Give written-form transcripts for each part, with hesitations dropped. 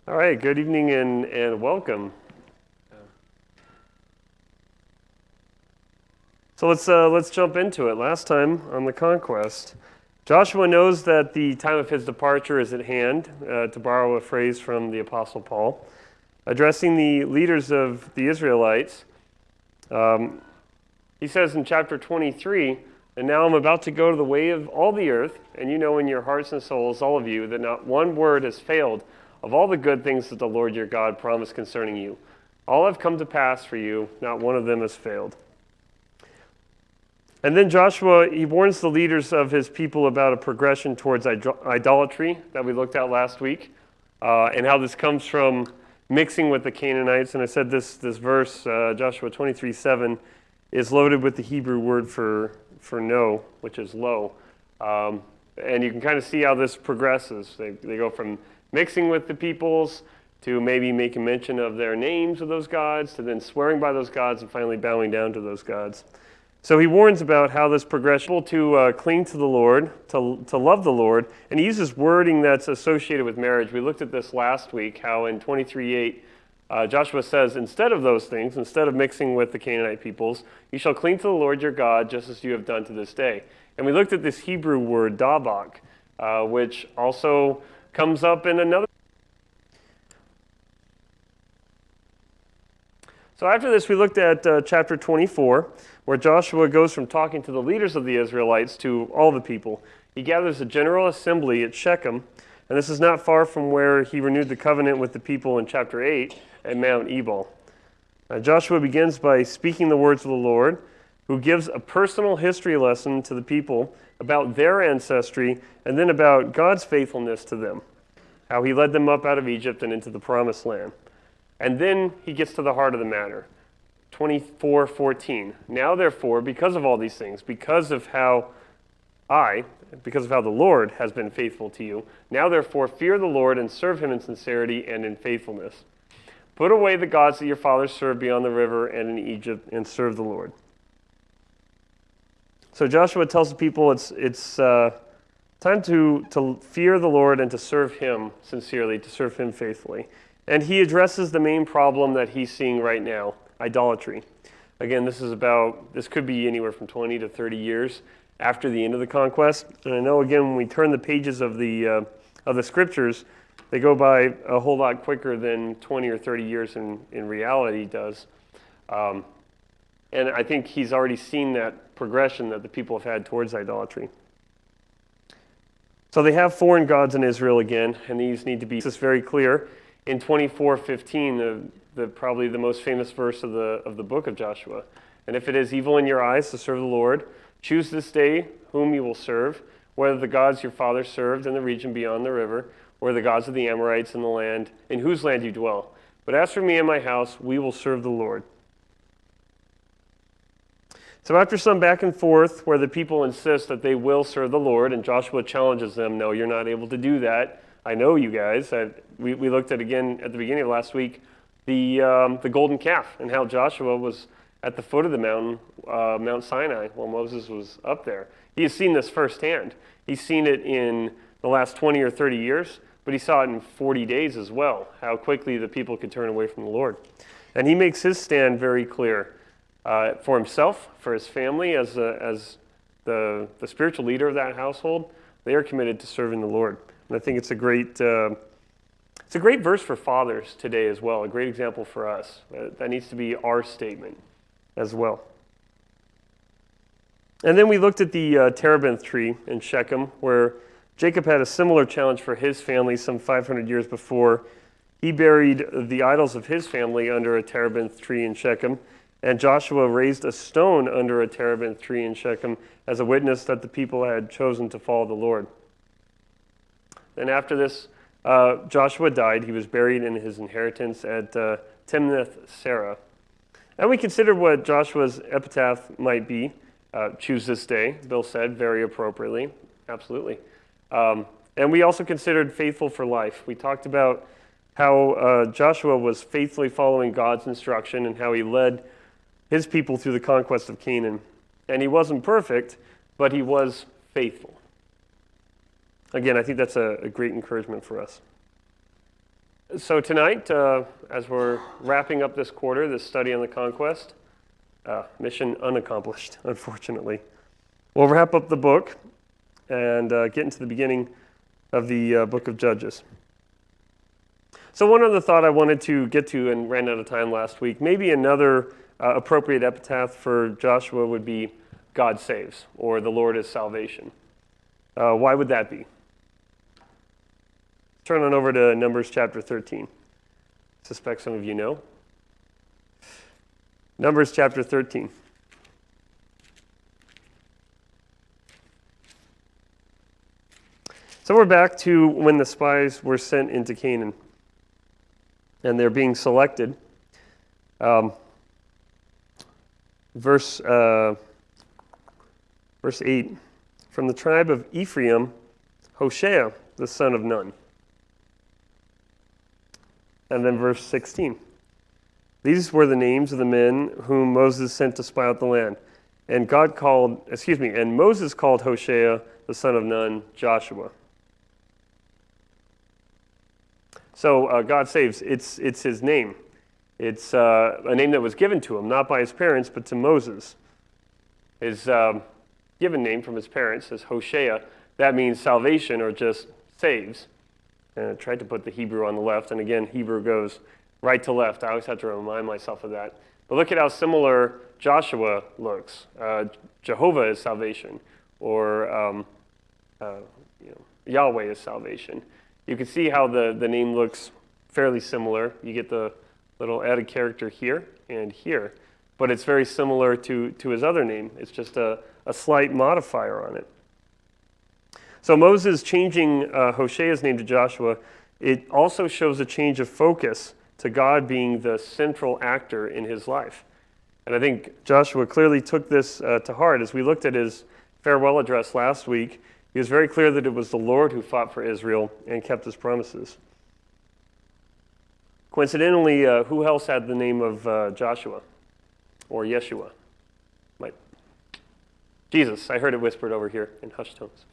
All right, good evening and welcome. So let's jump into it. Last time on the Conquest, Joshua knows that the time of his departure is at hand, to borrow a phrase from the Apostle Paul. Addressing the leaders of the Israelites, he says in chapter 23, "And now I'm about to go to the way of all the earth, and you know in your hearts and souls, all of you, that not one word has failed of all the good things that the Lord your God promised concerning you. All have come to pass for you, not one of them has failed." And then Joshua, he warns the leaders of his people about a progression towards idolatry that we looked at last week, and how this comes from mixing with the Canaanites. And I said this verse, Joshua 23:7, is loaded with the Hebrew word for no, which is low. And you can kind of see how this progresses. They go from mixing with the peoples to maybe making mention of their names of those gods, to then swearing by those gods, and finally bowing down to those gods. So he warns about how this progression to cling to the Lord, to love the Lord, and he uses wording that's associated with marriage. We looked at this last week, how in 23:8, Joshua says, instead of those things, instead of mixing with the Canaanite peoples, you shall cling to the Lord your God, just as you have done to this day. And we looked at this Hebrew word, dabak, which also comes up in another. So after this, we looked at chapter 24, where Joshua goes from talking to the leaders of the Israelites to all the people. He gathers a general assembly at Shechem, and this is not far from where he renewed the covenant with the people in chapter 8 at Mount Ebal. Joshua begins by speaking the words of the Lord, who gives a personal history lesson to the people about their ancestry, and then about God's faithfulness to them, how he led them up out of Egypt and into the promised land. And then he gets to the heart of the matter. 24:14. Now therefore, because of all these things, because of how the Lord has been faithful to you, now therefore fear the Lord and serve him in sincerity and in faithfulness. Put away the gods that your fathers served beyond the river and in Egypt, and serve the Lord. So Joshua tells the people it's time to fear the Lord and to serve him sincerely, to serve him faithfully. And he addresses the main problem that he's seeing right now, idolatry. Again, this could be anywhere from 20 to 30 years after the end of the conquest. And I know, again, when we turn the pages of the scriptures, they go by a whole lot quicker than 20 or 30 years in reality does. And I think he's already seen that progression that the people have had towards idolatry. So they have foreign gods in Israel again, and these need to be very clear. In 24:15, probably the most famous verse of the book of Joshua. "And if it is evil in your eyes to serve the Lord, choose this day whom you will serve, whether the gods your fathers served in the region beyond the river, or the gods of the Amorites in the land in whose land you dwell. But as for me and my house, we will serve the Lord." So after some back and forth where the people insist that they will serve the Lord, and Joshua challenges them, "No, you're not able to do that. I know you guys." We looked at, again, at the beginning of last week, the golden calf, and how Joshua was at the foot of the mountain, Mount Sinai, while Moses was up there. He has seen this firsthand. He's seen it in the last 20 or 30 years, but he saw it in 40 days as well, how quickly the people could turn away from the Lord. And he makes his stand very clear for himself, for his family, as the spiritual leader of that household. They are committed to serving the Lord. And I think it's a great verse for fathers today as well, a great example for us. That needs to be our statement as well. And then we looked at the terebinth tree in Shechem, where Jacob had a similar challenge for his family some 500 years before. He buried the idols of his family under a terebinth tree in Shechem, and Joshua raised a stone under a terebinth tree in Shechem as a witness that the people had chosen to follow the Lord. And after this, Joshua died. He was buried in his inheritance at Timnath-Serah. And we considered what Joshua's epitaph might be. Choose this day, Bill said, very appropriately. Absolutely. And we also considered faithful for life. We talked about how Joshua was faithfully following God's instruction and how he led his people through the conquest of Canaan. And he wasn't perfect, but he was faithful. Again, I think that's a great encouragement for us. So tonight, as we're wrapping up this quarter, this study on the Conquest, mission unaccomplished, unfortunately. We'll wrap up the book and get into the beginning of the book of Judges. So one other thought I wanted to get to and ran out of time last week, maybe another appropriate epitaph for Joshua would be God saves, or the Lord is salvation. Why would that be? Turn on over to Numbers chapter 13. I suspect some of you know. Numbers chapter 13. So we're back to when the spies were sent into Canaan, and they're being selected. Verse 8, from the tribe of Ephraim, Hoshea, the son of Nun. And then verse 16. These were the names of the men whom Moses sent to spy out the land. And Moses called Hoshea, the son of Nun, Joshua. So God saves. It's his name. It's a name that was given to him, not by his parents, but to Moses. His given name from his parents is Hoshea. That means salvation or just saves. And I tried to put the Hebrew on the left, and again, Hebrew goes right to left. I always have to remind myself of that. But look at how similar Joshua looks. Jehovah is salvation, or Yahweh is salvation. You can see how the name looks fairly similar. You get the little added character here and here, but it's very similar to his other name. It's just a slight modifier on it. So Moses changing Hoshea's name to Joshua, it also shows a change of focus to God being the central actor in his life. And I think Joshua clearly took this to heart. As we looked at his farewell address last week, he was very clear that it was the Lord who fought for Israel and kept his promises. Coincidentally, who else had the name of Joshua or Yeshua? Jesus. I heard it whispered over here in hushed tones.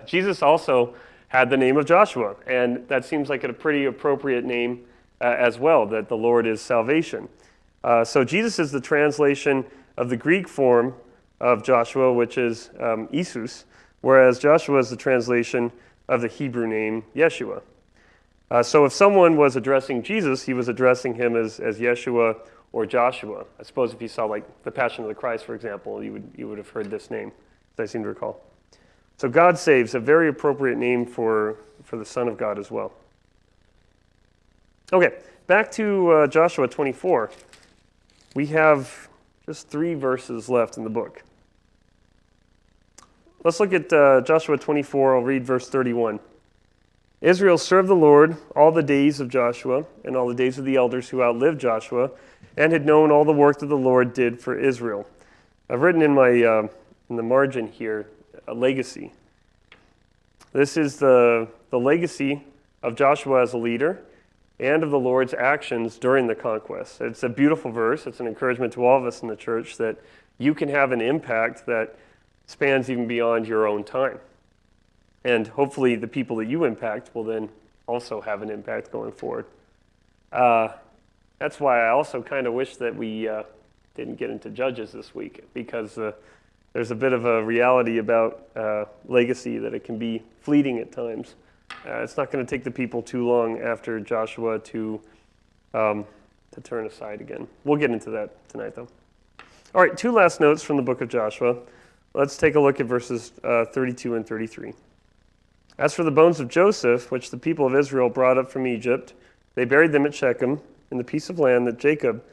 Jesus also had the name of Joshua, and that seems like a pretty appropriate name as well, that the Lord is salvation. So Jesus is the translation of the Greek form of Joshua, which is Isus, whereas Joshua is the translation of the Hebrew name Yeshua. So if someone was addressing Jesus, he was addressing him as Yeshua or Joshua. I suppose if you saw like the Passion of the Christ, for example, you would have heard this name, as I seem to recall. So God saves, a very appropriate name for the Son of God as well. Okay, back to Joshua 24. We have just 3 verses left in the book. Let's look at Joshua 24. I'll read verse 31. Israel served the Lord all the days of Joshua and all the days of the elders who outlived Joshua and had known all the work that the Lord did for Israel. I've written in my in the margin here a legacy. This is the legacy of Joshua as a leader and of the Lord's actions during the conquest. It's a beautiful verse. It's an encouragement to all of us in the church that you can have an impact that spans even beyond your own time. And hopefully the people that you impact will then also have an impact going forward. That's why I also kind of wish that we didn't get into Judges this week, because there's a bit of a reality about legacy that it can be fleeting at times. It's not going to take the people too long after Joshua to turn aside again. We'll get into that tonight, though. All right, 2 last notes from the book of Joshua. Let's take a look at verses 32 and 33. As for the bones of Joseph, which the people of Israel brought up from Egypt, they buried them at Shechem in the piece of land that Jacob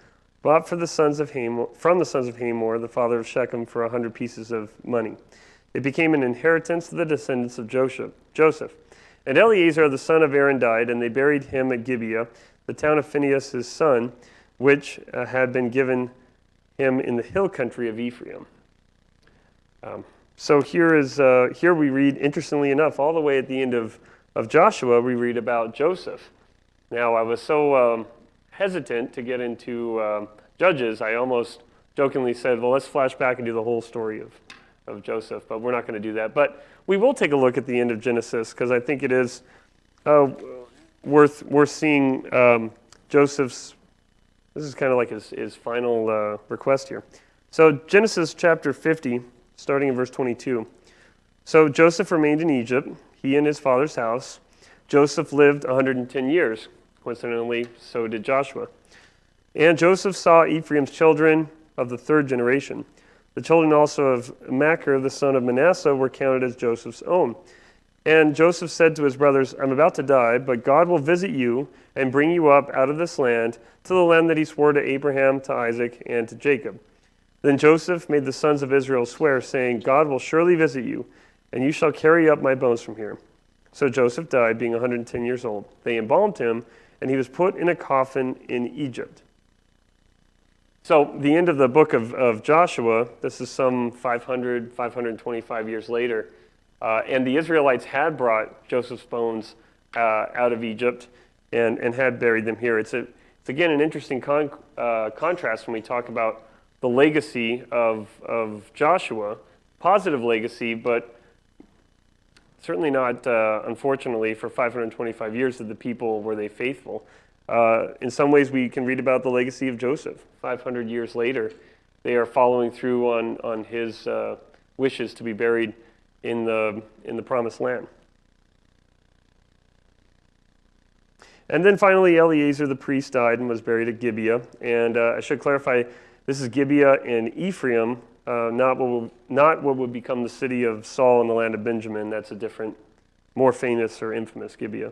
bought from the sons of Hamor, the father of Shechem, for 100 pieces of money. It became an inheritance to the descendants of Joseph. And Eleazar the son of Aaron died, and they buried him at Gibeah, the town of Phinehas his son, which had been given him in the hill country of Ephraim. So here we read, interestingly enough, all the way at the end of Joshua, we read about Joseph. Now, I was so hesitant to get into Judges, I almost jokingly said, well, let's flash back and do the whole story of Joseph, but we're not going to do that. But we will take a look at the end of Genesis, because I think it is worth seeing Joseph's. This is kind of like his final request here. So Genesis chapter 50, starting in verse 22. So Joseph remained in Egypt, he and his father's house. Joseph lived 110 years. Coincidentally, so did Joshua. And Joseph saw Ephraim's children of the third generation. The children also of Machir, the son of Manasseh, were counted as Joseph's own. And Joseph said to his brothers, I'm about to die, but God will visit you and bring you up out of this land to the land that he swore to Abraham, to Isaac, and to Jacob. Then Joseph made the sons of Israel swear, saying, God will surely visit you, and you shall carry up my bones from here. So Joseph died, being 110 years old. They embalmed him, and he was put in a coffin in Egypt. So the end of the book of Joshua, this is some 525 years later, and the Israelites had brought Joseph's bones out of Egypt and had buried them here. It's again an interesting contrast when we talk about the legacy of Joshua, positive legacy, but certainly not, unfortunately, for 525 years did the people, were they faithful. In some ways, we can read about the legacy of Joseph. 500 years later, they are following through on his wishes to be buried in the promised land. And then finally, Eleazar the priest died and was buried at Gibeah. And I should clarify, this is Gibeah in Ephraim, not what would become the city of Saul in the land of Benjamin. That's a different, more famous or infamous Gibeah.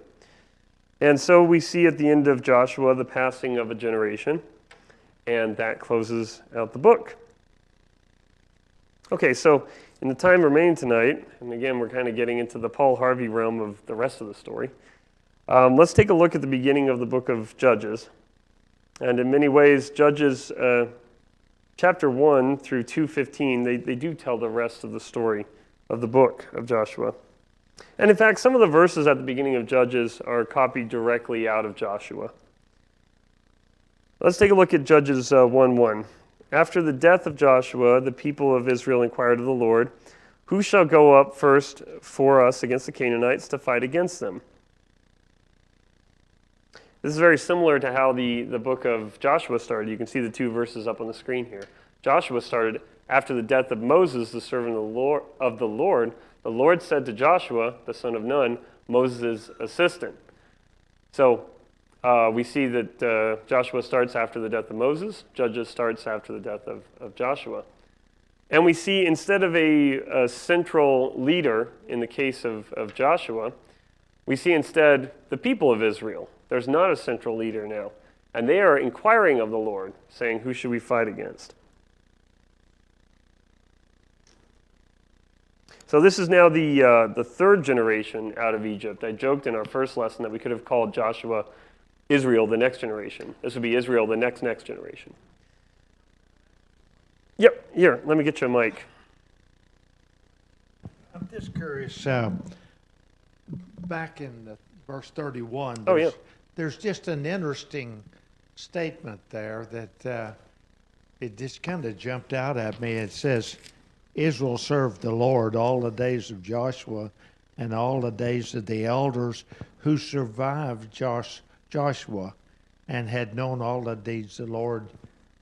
And so we see at the end of Joshua the passing of a generation, and that closes out the book. Okay, so in the time remaining tonight, and again we're kind of getting into the Paul Harvey realm of the rest of the story, let's take a look at the beginning of the book of Judges. And in many ways, Judges chapter 1 through 2:15, they do tell the rest of the story of the book of Joshua. And in fact, some of the verses at the beginning of Judges are copied directly out of Joshua. Let's take a look at Judges 1:1. After the death of Joshua, the people of Israel inquired of the Lord, who shall go up first for us against the Canaanites to fight against them? This is very similar to how the book of Joshua started. You can see the two verses up on the screen here. Joshua started after the death of Moses, the servant of the Lord. The Lord said to Joshua, the son of Nun, Moses' assistant. So we see that Joshua starts after the death of Moses. Judges starts after the death of Joshua. And we see instead of a central leader in the case of Joshua, we see instead the people of Israel. There's not a central leader now. And they are inquiring of the Lord, saying, who should we fight against? So this is now the third generation out of Egypt. I joked in our first lesson that we could have called Joshua Israel, the next generation. This would be Israel, the next generation. Yep, here, let me get you a mic. I'm just curious, back in the verse 31, there's just an interesting statement there that it just kind of jumped out at me. It says, Israel served the Lord all the days of Joshua and all the days of the elders who survived Joshua and had known all the deeds the Lord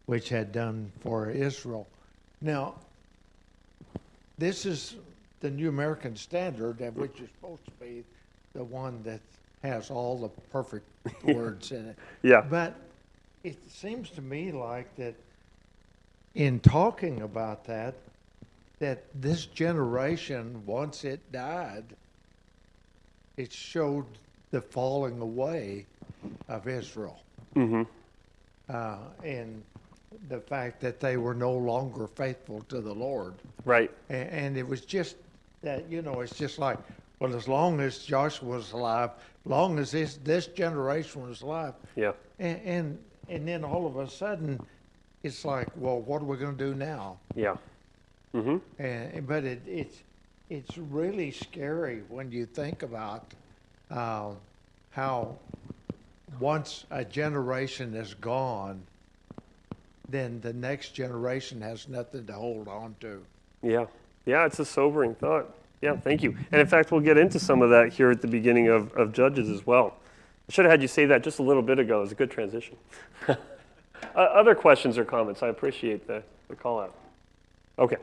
which had done for Israel. Now, this is the New American Standard, which is supposed to be the one that has all the perfect words in it. Yeah. But it seems to me like that in talking about that this generation, once it died, it showed the falling away of Israel. Mm-hmm. And the fact that they were no longer faithful to the Lord. Right. And it was just that, it's just like, well, as long as Joshua was alive, long as this generation was alive. Yeah. And then all of a sudden, it's like, well, what are we going to do now? Yeah. Mm-hmm. But it's really scary when you think about how once a generation is gone, then the next generation has nothing to hold on to. Yeah. Yeah, it's a sobering thought. Yeah, thank you. And in fact, we'll get into some of that here at the beginning of Judges as well. I should have had you say that just a little bit ago. It was a good transition. Other questions or comments? I appreciate the call out. Okay.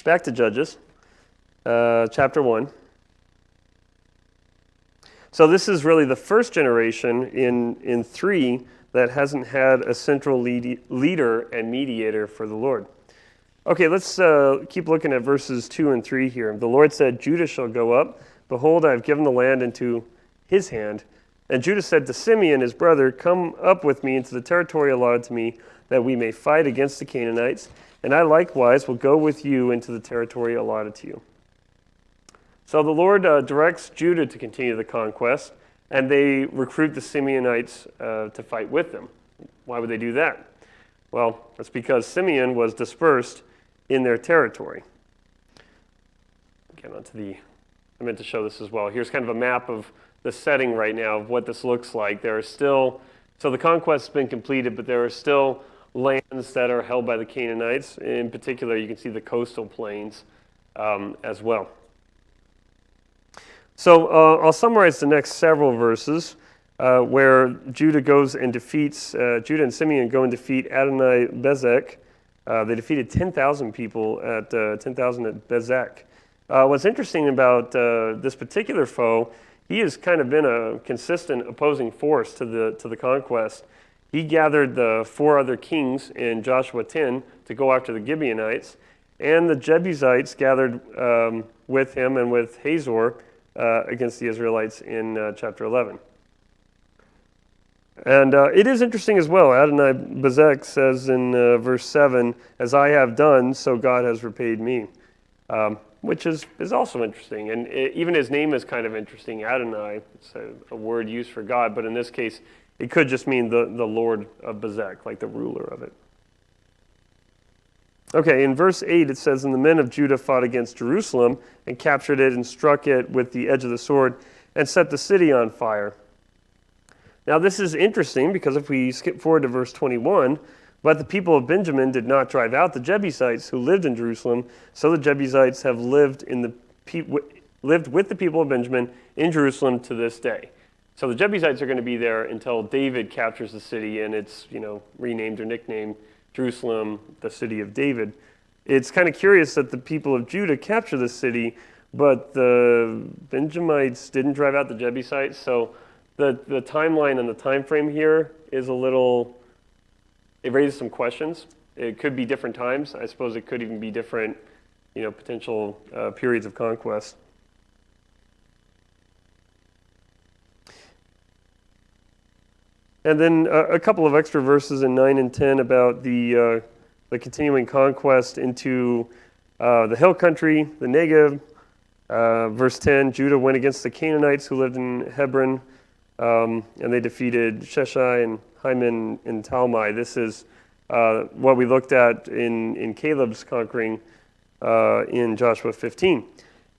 Back to Judges, chapter 1. So this is really the first generation in 3 that hasn't had a central leader and mediator for the Lord. Okay, let's keep looking at verses 2 and 3 here. The Lord said, Judah shall go up. Behold, I have given the land into his hand. And Judah said to Simeon, his brother, come up with me into the territory allotted to me, that we may fight against the Canaanites. And I likewise will go with you into the territory allotted to you. So the Lord directs Judah to continue the conquest, and they recruit the Simeonites to fight with them. Why would they do that? Well, that's because Simeon was dispersed in their territory. Get onto I meant to show this as well. Here's kind of a map of the setting right now of what this looks like. There are still, so the conquest has been completed, but there are still lands that are held by the Canaanites. In particular, you can see the coastal plains as well. So I'll summarize the next several verses where Judah goes and defeats, Judah and Simeon go and defeat Adonai-Bezek. They defeated 10,000 people at 10,000 at Bezek. What's interesting about this particular foe, he has kind of been a consistent opposing force to the conquest. He gathered the 4 other kings in Joshua 10 to go after the Gibeonites, and the Jebusites gathered with him and with Hazor against the Israelites in chapter 11. And it is interesting as well. Adonai-Bezek says in verse 7, as I have done, so God has repaid me, which is also interesting. And even his name is kind of interesting, Adonai. It's a word used for God, but in this case, it could just mean the Lord of Bezek, like the ruler of it. Okay, in verse 8 it says, and the men of Judah fought against Jerusalem and captured it and struck it with the edge of the sword and set the city on fire. Now this is interesting because if we skip forward to verse 21, but the people of Benjamin did not drive out the Jebusites who lived in Jerusalem, so the Jebusites have lived with the people of Benjamin in Jerusalem to this day. So the Jebusites are going to be there until David captures the city, and it's renamed or nicknamed Jerusalem, the city of David. It's kind of curious that the people of Judah capture the city, but the Benjamites didn't drive out the Jebusites. So the timeline and the time frame here is it raises some questions. It could be different times. I suppose it could even be different, potential periods of conquest. And then a couple of extra verses in 9 and 10 about the continuing conquest into the hill country, the Negev. Verse 10, Judah went against the Canaanites who lived in Hebron, and they defeated Sheshai and Hyman and Talmai. This is what we looked at in Caleb's conquering in Joshua 15.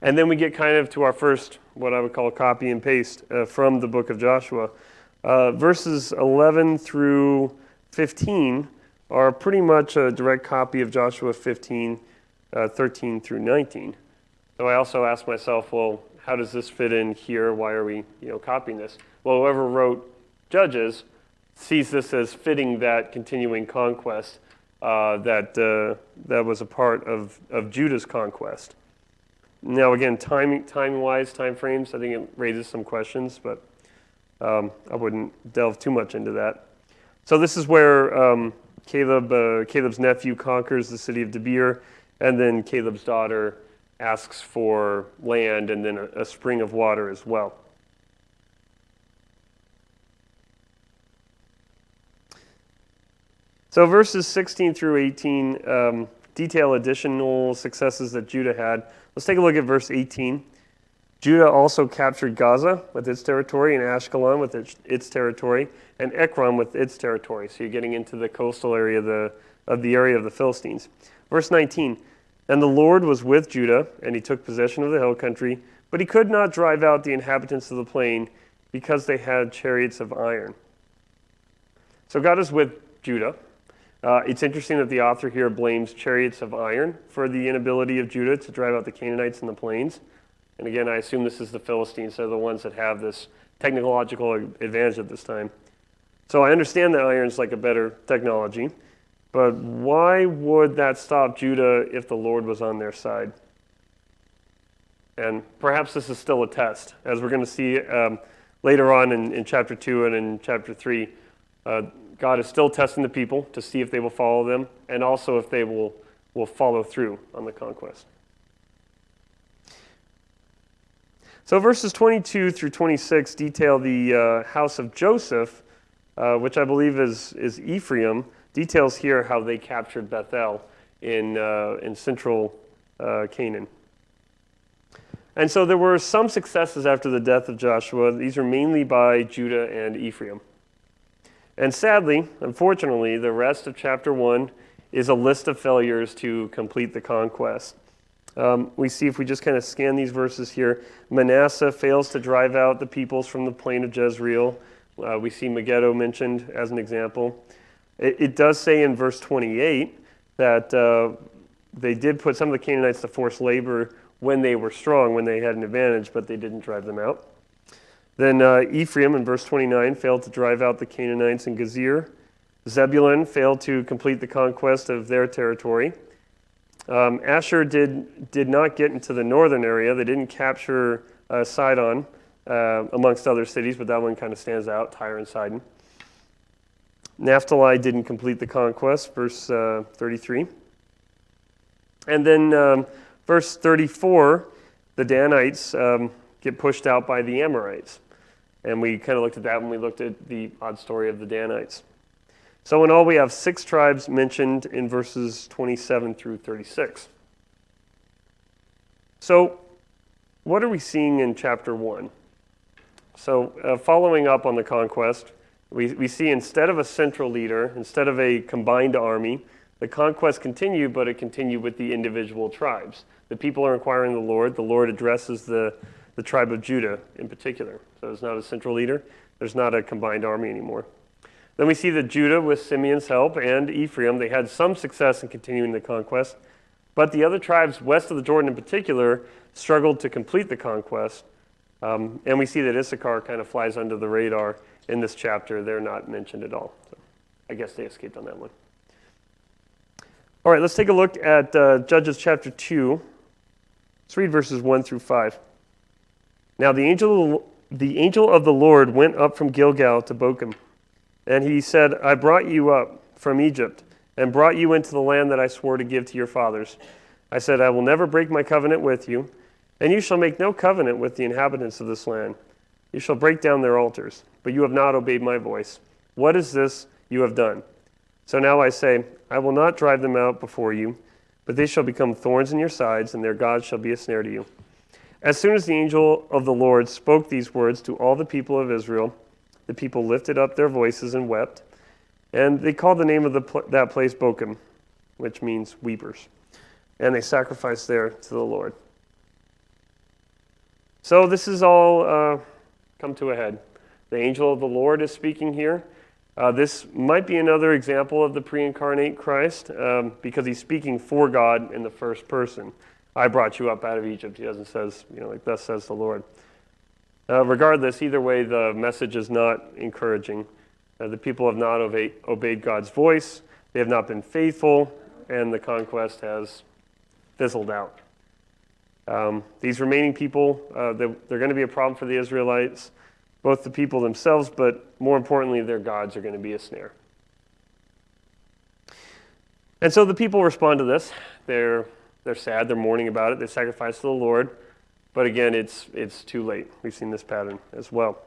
And then we get kind of to our first, what I would call copy and paste from the book of Joshua. Verses 11 through 15 are pretty much a direct copy of Joshua 15, 13 through 19. So I also asked myself, well, how does this fit in here? Why are we, copying this? Well, whoever wrote Judges sees this as fitting that continuing conquest that was a part of Judah's conquest. Now, again, time-wise, time frames, I think it raises some questions, but I wouldn't delve too much into that. So this is where Caleb's nephew conquers the city of Debir, and then Caleb's daughter asks for land and then a spring of water as well. So verses 16 through 18 detail additional successes that Judah had. Let's take a look at verse 18. Judah also captured Gaza with its territory, and Ashkelon with its territory, and Ekron with its territory. So you're getting into the coastal area of the area of the Philistines. Verse 19, and the Lord was with Judah, and he took possession of the hill country, but he could not drive out the inhabitants of the plain because they had chariots of iron. So God is with Judah. It's interesting that the author here blames chariots of iron for the inability of Judah to drive out the Canaanites in the plains. And again, I assume this is the Philistines. They're the ones that have this technological advantage at this time. So I understand that iron's like a better technology, but why would that stop Judah if the Lord was on their side? And perhaps this is still a test. As we're going to see later on in chapter 2 and in chapter 3, God is still testing the people to see if they will follow them and also if they will follow through on the conquest. So verses 22 through 26 detail the house of Joseph, which I believe is Ephraim, details here how they captured Bethel in central Canaan. And so there were some successes after the death of Joshua. These are mainly by Judah and Ephraim. And sadly, unfortunately, the rest of chapter 1 is a list of failures to complete the conquest. We see, if we just kind of scan these verses here, Manasseh fails to drive out the peoples from the plain of Jezreel. We see Megiddo mentioned as an example. It does say in verse 28 that they did put some of the Canaanites to forced labor when they were strong, when they had an advantage, but they didn't drive them out. Then Ephraim in verse 29 failed to drive out the Canaanites in Gezer. Zebulun failed to complete the conquest of their territory. Asher did not get into the northern area. They didn't capture Sidon amongst other cities, but that one kind of stands out, Tyre and Sidon. Naphtali didn't complete the conquest, verse 33. And then verse 34, the Danites get pushed out by the Amorites. And we kind of looked at that when we looked at the odd story of the Danites. So in all, we have 6 tribes mentioned in verses 27 through 36. So what are we seeing in chapter 1? So following up on the conquest, we see instead of a central leader, instead of a combined army, the conquest continued, but it continued with the individual tribes. The people are inquiring the Lord addresses the tribe of Judah in particular. So there's not a central leader, there's not a combined army anymore. Then we see that Judah, with Simeon's help, and Ephraim, they had some success in continuing the conquest, but the other tribes west of the Jordan in particular struggled to complete the conquest. And we see that Issachar kind of flies under the radar in this chapter. They're not mentioned at all. So I guess they escaped on that one. All right, let's take a look at Judges chapter 2. Let's read verses 1 through 5. Now the angel of the Lord went up from Gilgal to Bochim. And he said, I brought you up from Egypt and brought you into the land that I swore to give to your fathers. I said, I will never break my covenant with you, and you shall make no covenant with the inhabitants of this land. You shall break down their altars, but you have not obeyed my voice. What is this you have done? So now I say, I will not drive them out before you, but they shall become thorns in your sides, and their gods shall be a snare to you. As soon as the angel of the Lord spoke these words to all the people of Israel, the people lifted up their voices and wept, and they called the name of that place Bochim, which means weepers. And they sacrificed there to the Lord. So this is all come to a head. The angel of the Lord is speaking here. This might be another example of the pre-incarnate Christ because he's speaking for God in the first person. I brought you up out of Egypt. He doesn't says, like thus says the Lord. Regardless, either way, the message is not encouraging. The people have not obeyed God's voice. They have not been faithful, and the conquest has fizzled out. These remaining people, they're going to be a problem for the Israelites, both the people themselves, but more importantly, their gods are going to be a snare. And so the people respond to this. They're sad. They're mourning about it. They sacrifice to the Lord. But again, it's too late. We've seen this pattern as well.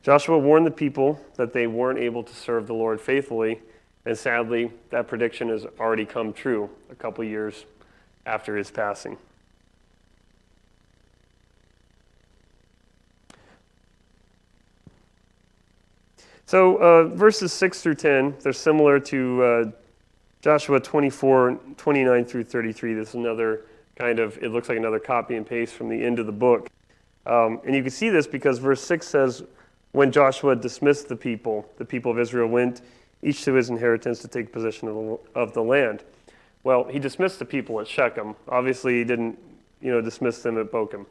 Joshua warned the people that they weren't able to serve the Lord faithfully, and sadly, that prediction has already come true a couple years after his passing. So verses 6 through 10, they're similar to Joshua 24, 29 through 33. This is another kind of, it looks like another copy and paste from the end of the book. And you can see this because verse 6 says, when Joshua dismissed the people of Israel went each to his inheritance to take possession of the land. Well, he dismissed the people at Shechem. Obviously, he didn't, dismiss them at Bochim.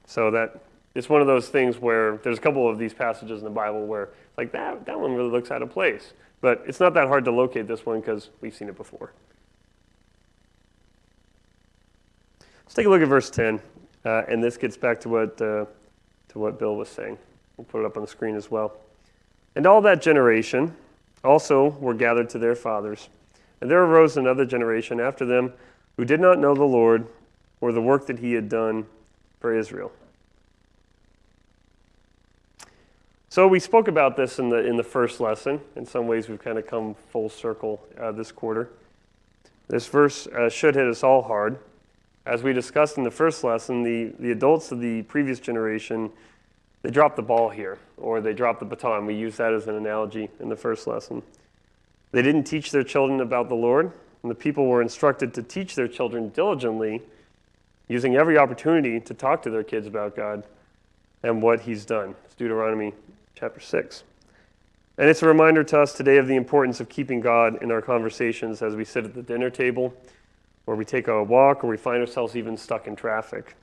So that it's one of those things where there's a couple of these passages in the Bible where like that one really looks out of place. But it's not that hard to locate this one because we've seen it before. Let's take a look at verse 10, and this gets back to what Bill was saying. We'll put it up on the screen as well. And all that generation also were gathered to their fathers. And there arose another generation after them who did not know the Lord or the work that he had done for Israel. So we spoke about this in the first lesson. In some ways, we've kind of come full circle this quarter. This verse should hit us all hard. As we discussed in the first lesson, the adults of the previous generation, they dropped the ball here, or they dropped the baton. We used that as an analogy in the first lesson. They didn't teach their children about the Lord, and the people were instructed to teach their children diligently, using every opportunity to talk to their kids about God and what he's done. It's Deuteronomy chapter 6. And it's a reminder to us today of the importance of keeping God in our conversations as we sit at the dinner table, or we take a walk, or we find ourselves even stuck in traffic.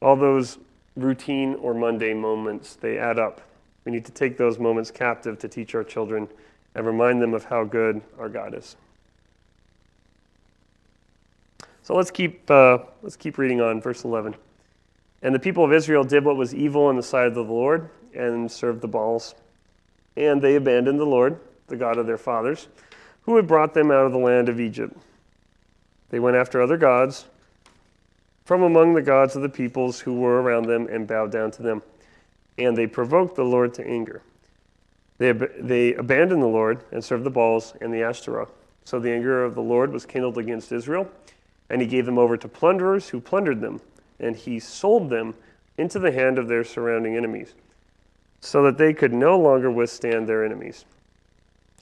All those routine or mundane moments, they add up. We need to take those moments captive to teach our children and remind them of how good our God is. So let's keep reading on, verse 11. And the people of Israel did what was evil in the sight of the Lord and served the Baals. And they abandoned the Lord, the God of their fathers, who had brought them out of the land of Egypt. They went after other gods from among the gods of the peoples who were around them and bowed down to them. And they provoked the Lord to anger. They abandoned the Lord and served the Baals and the Ashtoreth. So the anger of the Lord was kindled against Israel, and he gave them over to plunderers who plundered them, and he sold them into the hand of their surrounding enemies, so that they could no longer withstand their enemies.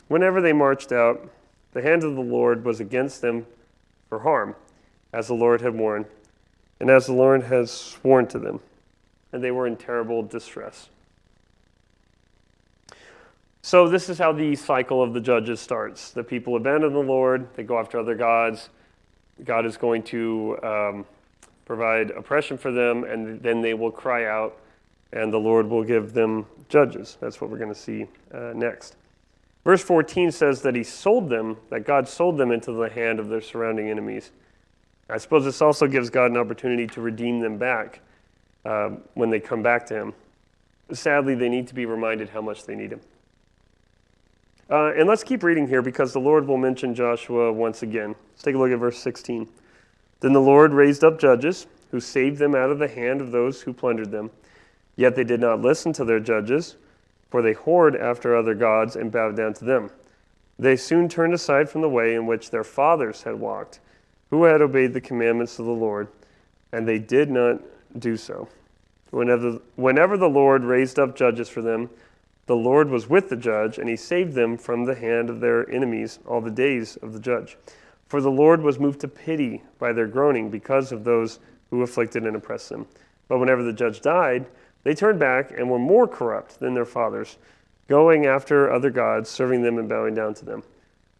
Whenever they marched out, the hand of the Lord was against them for harm, as the Lord had warned, and as the Lord has sworn to them, and they were in terrible distress. So this is how the cycle of the judges starts. The people abandon the Lord, they go after other gods. God is going to provide oppression for them, and then they will cry out, and the Lord will give them judges. That's what we're going to see next. Verse 14 says that he sold them, that God sold them into the hand of their surrounding enemies. I suppose this also gives God an opportunity to redeem them back when they come back to him. Sadly, they need to be reminded how much they need him. And let's keep reading here because the Lord will mention Joshua once again. Let's take a look at verse 16. Then the Lord raised up judges who saved them out of the hand of those who plundered them. Yet they did not listen to their judges, for they whored after other gods and bowed down to them. They soon turned aside from the way in which their fathers had walked, who had obeyed the commandments of the Lord, and they did not do so. Whenever the Lord raised up judges for them, the Lord was with the judge, and he saved them from the hand of their enemies all the days of the judge. For the Lord was moved to pity by their groaning because of those who afflicted and oppressed them. But whenever the judge died, they turned back and were more corrupt than their fathers, going after other gods, serving them and bowing down to them.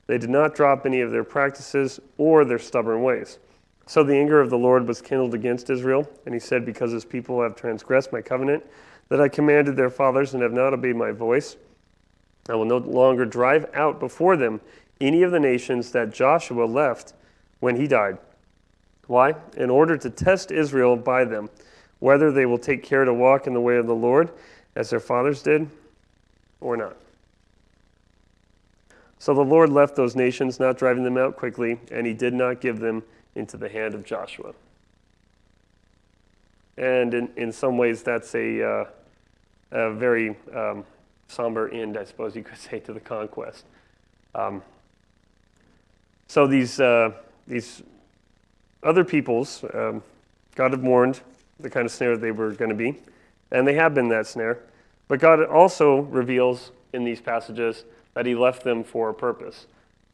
They did not drop any of their practices or their stubborn ways. So the anger of the Lord was kindled against Israel, and he said, because his people have transgressed my covenant, that I commanded their fathers and have not obeyed my voice, I will no longer drive out before them any of the nations that Joshua left when he died. Why? In order to test Israel by them, whether they will take care to walk in the way of the Lord, as their fathers did, or not. So the Lord left those nations, not driving them out quickly, and he did not give them into the hand of Joshua. And in some ways, that's a very somber end, I suppose you could say, to the conquest. So these other peoples, God had warned the kind of snare they were going to be, and they have been that snare. But God also reveals in these passages that he left them for a purpose,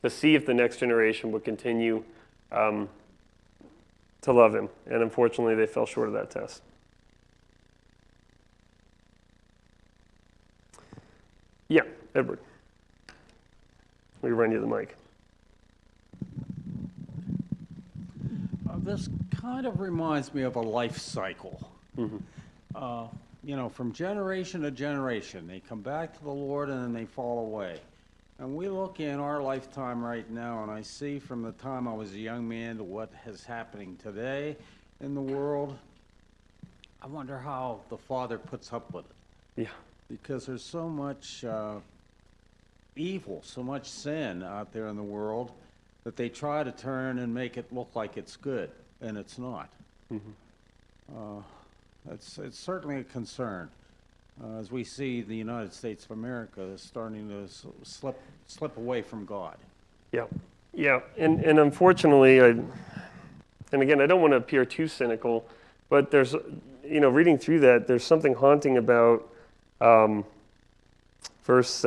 to see if the next generation would continue to love him. And unfortunately, they fell short of that test. Yeah, Edward. We run you the mic. This kind of reminds me of a life cycle. Mm-hmm. from generation to generation, they come back to the Lord and then they fall away. And we look in our lifetime right now, and I see from the time I was a young man to what is happening today in the world, I wonder how the Father puts up with it. Yeah. Because there's so much evil, so much sin out there in the world that they try to turn and make it look like it's good, and it's not. It's certainly a concern as we see the United States of America is starting to slip away from God. Yeah, yeah, and unfortunately, and again, I don't want to appear too cynical, but there's, reading through that, there's something haunting about verse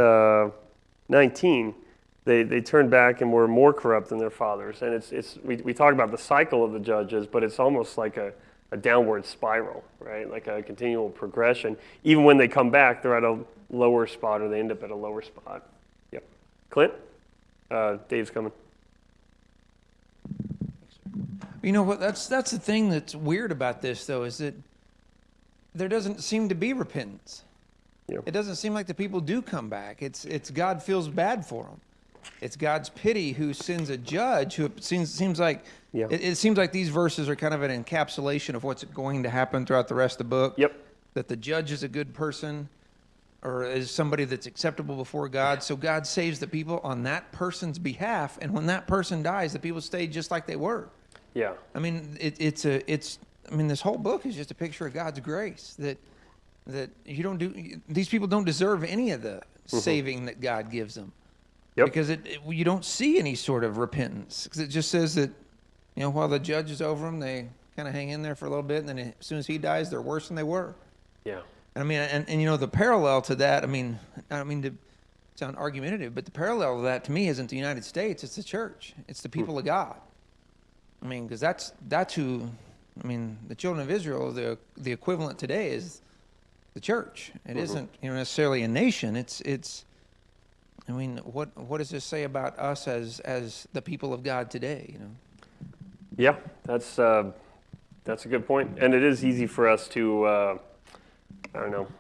19. They turned back and were more corrupt than their fathers, and we talk about the cycle of the judges, but it's almost like a downward spiral, right? Like a continual progression. Even when they come back, they're at a lower spot, or they end up at a lower spot. Yep. Clint, Dave's coming. You know what? That's the thing that's weird about this, though, is that there doesn't seem to be repentance. Yep. It doesn't seem like the people do come back. It's God feels bad for them. It's God's pity who sends a judge who seems like it seems like these verses are kind of an encapsulation of what's going to happen throughout the rest of the book. Yep. That the judge is a good person or is somebody that's acceptable before God. So God saves the people on that person's behalf, and when that person dies, the people stay just like they were. Yeah. I mean, this whole book is just a picture of God's grace that these people don't deserve any of the saving that God gives them. Yep. Because you don't see any sort of repentance. Because it just says that, while the judge is over them, they kind of hang in there for a little bit, and then as soon as he dies, they're worse than they were. Yeah. And I mean, and the parallel to that, I don't mean to sound argumentative, but the parallel to that to me isn't the United States, it's the church. It's the people of God. I mean, because that's who, the children of Israel, the equivalent today is the church. It isn't necessarily a nation. It's what does this say about us as the people of God today? Yeah, that's a good point, and it is easy for us to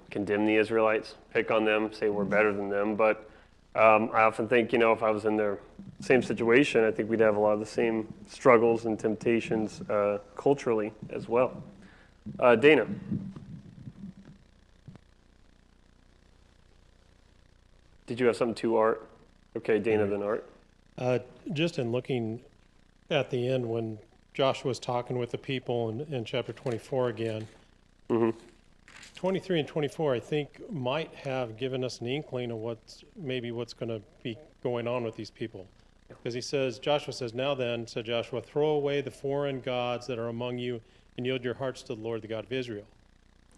condemn the Israelites, pick on them, say we're better than them. But I often think, if I was in their same situation, I think we'd have a lot of the same struggles and temptations culturally as well. Dana. Did you have something to Art? Okay, Dana, then Art. Just in looking at the end when Joshua's talking with the people in chapter 24 again, 23 and 24, I think, might have given us an inkling of what's going to be going on with these people. Because Joshua says, "Now then," said Joshua, "throw away the foreign gods that are among you and yield your hearts to the Lord, the God of Israel."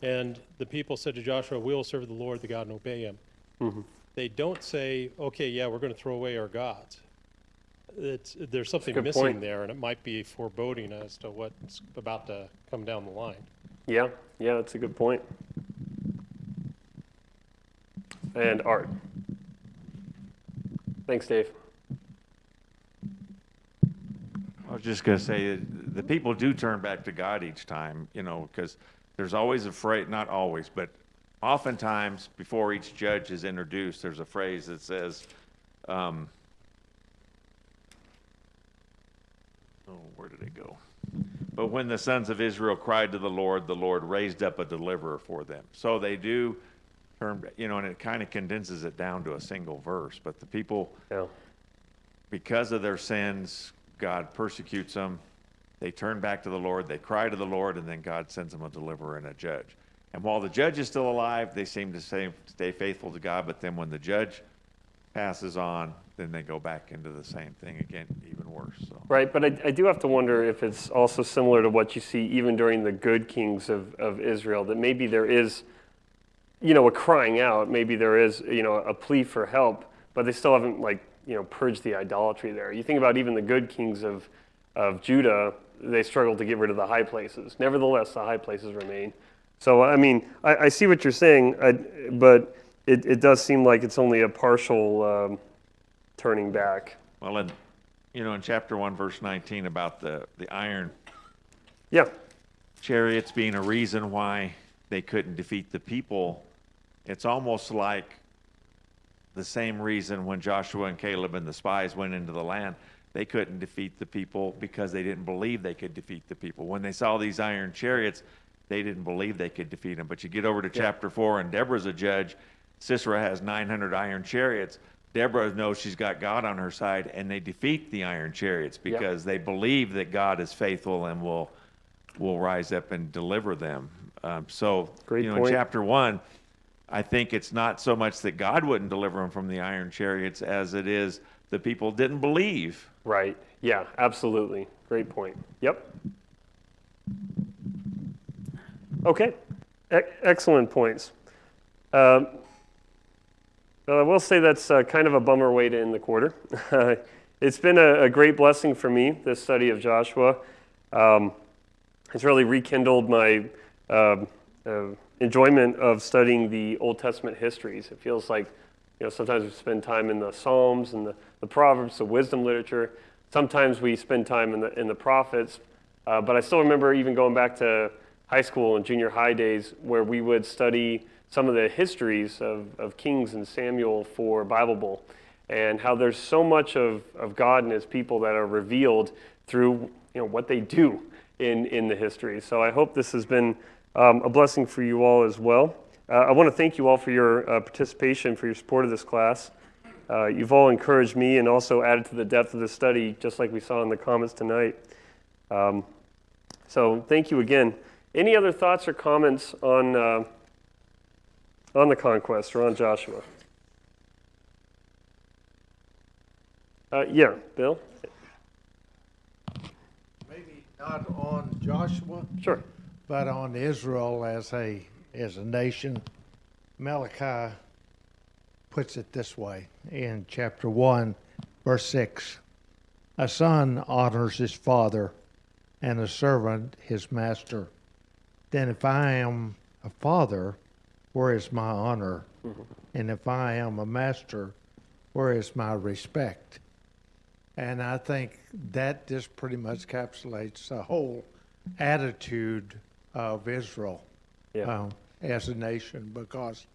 And the people said to Joshua, "We will serve the Lord, the God, and obey him." They don't say, "Okay, yeah, we're going to throw away our gods." There's something missing point there, and it might be foreboding as to what's about to come down the line. Yeah, that's a good point. And Art. Thanks, Dave. I was just going to say the people do turn back to God each time, because there's always not always, but oftentimes before each judge is introduced, there's a phrase that says, where did it go? But when the sons of Israel cried to the Lord raised up a deliverer for them. So they do turn, and it kind of condenses it down to a single verse. But the people, because of their sins, God persecutes them. They turn back to the Lord, they cry to the Lord, and then God sends them a deliverer and a judge. And while the judge is still alive, they seem to stay faithful to God. But then when the judge passes on, then they go back into the same thing again, even worse. So. Right, but I do have to wonder if it's also similar to what you see even during the good kings of Israel, that maybe there is, a crying out, maybe there is, a plea for help, but they still haven't, purged the idolatry there. You think about even the good kings of Judah, they struggled to get rid of the high places. Nevertheless, the high places remain. So, I see what you're saying, but it does seem like it's only a partial turning back. Well, in chapter 1, verse 19, about the iron Yeah. chariots being a reason why they couldn't defeat the people, it's almost like the same reason when Joshua and Caleb and the spies went into the land, they couldn't defeat the people because they didn't believe they could defeat the people. When they saw these iron chariots, they didn't believe they could defeat them. But you get over to chapter 4, and Deborah's a judge. Sisera has 900 iron chariots. Deborah knows she's got God on her side, and they defeat the iron chariots because they believe that God is faithful and will rise up and deliver them. Great in point. chapter 1, I think it's not so much that God wouldn't deliver them from the iron chariots as it is the people didn't believe. Right. Yeah, absolutely. Great point. Yep. Okay. Excellent points. Well, I will say that's kind of a bummer way to end the quarter. It's been a great blessing for me, this study of Joshua. It's really rekindled my enjoyment of studying the Old Testament histories. It feels like, sometimes we spend time in the Psalms and the Proverbs, the wisdom literature. Sometimes we spend time in the prophets. But I still remember even going back to high school and junior high days where we would study some of the histories of Kings and Samuel for Bible Bowl, and how there's so much of God and his people that are revealed through what they do in the history. So I hope this has been a blessing for you all as well. I want to thank you all for your participation, for your support of this class. You've all encouraged me and also added to the depth of the study, just like we saw in the comments tonight. So thank you again. Any other thoughts or comments on the Conquest or on Joshua? Yeah, Bill? Maybe not on Joshua, Sure. but on Israel as a nation. Malachi puts it this way in chapter 1, verse 6. A son honors his father, and a servant his master. Then if I am a father, where is my honor? Mm-hmm. And if I am a master, where is my respect? And I think that just pretty much encapsulates the whole attitude of Israel as a nation, because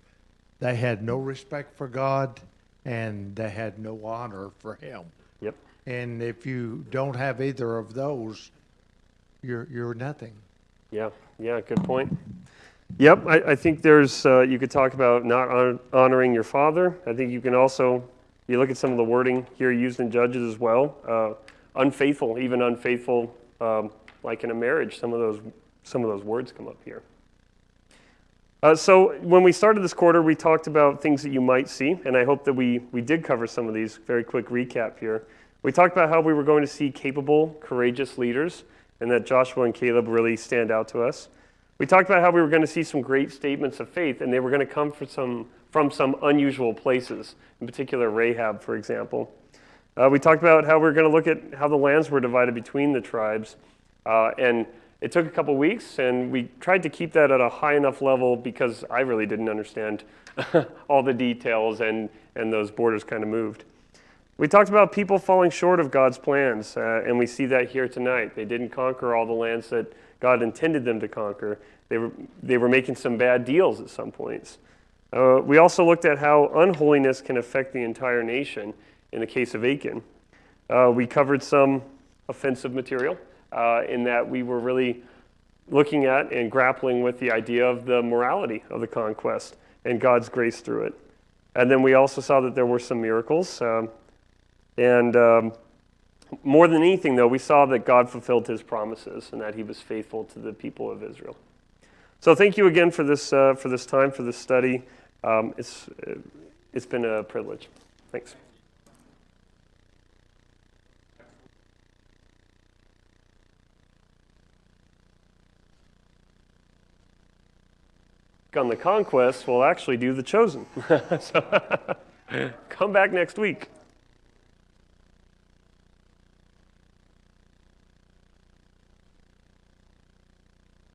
they had no respect for God and they had no honor for him. Yep. And if you don't have either of those, you're nothing. Yeah, good point. Yep, I think there's, you could talk about not honoring your father. I think you can also, you look at some of the wording here used in Judges as well. Unfaithful, even unfaithful, like in a marriage, some of those words come up here. So when we started this quarter, we talked about things that you might see, and I hope that we did cover some of these. Very quick recap here. We talked about how we were going to see capable, courageous leaders, and that Joshua and Caleb really stand out to us. We talked about how we were going to see some great statements of faith, and they were going to come from some unusual places, in particular Rahab, for example. We talked about how we were going to look at how the lands were divided between the tribes, and it took a couple weeks, and we tried to keep that at a high enough level because I really didn't understand all the details, and those borders kind of moved. We talked about people falling short of God's plans, and we see that here tonight. They didn't conquer all the lands that God intended them to conquer. They were making some bad deals at some points. We also looked at how unholiness can affect the entire nation in the case of Achan. We covered some offensive material in that we were really looking at and grappling with the idea of the morality of the conquest and God's grace through it. And then we also saw that there were some miracles. More than anything, though, we saw that God fulfilled his promises and that he was faithful to the people of Israel. So thank you again for this time, for this study. It's been a privilege. Thanks. On the Conquest, we'll actually do the Chosen. So come back next week.